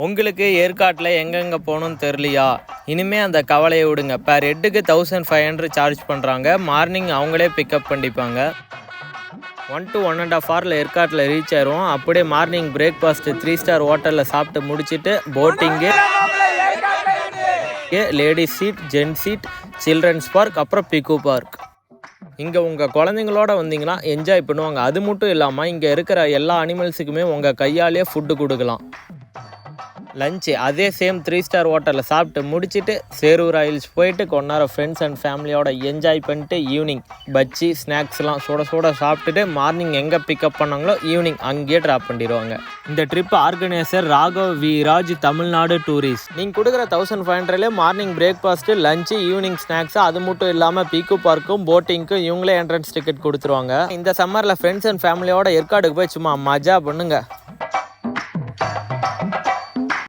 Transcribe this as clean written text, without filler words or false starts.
உங்களுக்கு ஏற்காட்டில் எங்கெங்கே போகணும்னு தெரியலையா? இனிமேல் அந்த கவலையை விடுங்க. பேர் ஹெட்டுக்கு 1500 சார்ஜ் பண்ணுறாங்க. மார்னிங் அவங்களே பிக்கப் பண்ணிப்பாங்க. 1 to 1.5 ஹவரில் ஏற்காட்டில் ரீச் ஆயிடுவோம். அப்படியே மார்னிங் பிரேக்ஃபாஸ்ட்டு 3 ஸ்டார் ஹோட்டலில் சாப்பிட்டு முடிச்சுட்டு boating, ladies seat, ஜென்ட் seat, children's park, அப்புறம் பிக்கு பார்க். இங்கே உங்கள் குழந்தைங்களோட வந்தீங்கன்னா என்ஜாய் பண்ணுவாங்க. அது மட்டும் இல்லாமல் இங்கே இருக்கிற எல்லா அனிமல்ஸுக்குமே உங்கள் கையாலேயே ஃபுட்டு கொடுக்கலாம். லஞ்சு அதே சேம் 3 ஸ்டார் ஹோட்டலில் சாப்பிட்டு முடிச்சுட்டு சேரூர் ஹில்ஸ் போயிட்டு கொண்டாரம் ஃப்ரெண்ட்ஸ் அண்ட் ஃபேமிலியோட என்ஜாய் பண்ணிட்டு ஈவினிங் பஜ்ஜி ஸ்நாக்ஸ்லாம் சுட மார்னிங் மார்னிங் எங்கே பிக்கப் பண்ணாங்களோ ஈவினிங் அங்கேயே ட்ராப் பண்ணிடுவாங்க. இந்த trip organiser Raghav we Raj, Tamil Nadu tourist. நீங்கள் கொடுக்குற 1500 morning breakfast, lunch, evening snacks, அது மட்டும் இல்லாமல் பீக்கு பார்க்கும் போட்டிங்க்கும் இவங்களே என்ட்ரன்ஸ் டிக்கெட் கொடுத்துருவாங்க. இந்த சம்மரில் ஃப்ரெண்ட்ஸ் அண்ட் ஃபேமிலியோட ஏற்காடுக்கு போய் சும்மா மஜா பண்ணுங்க.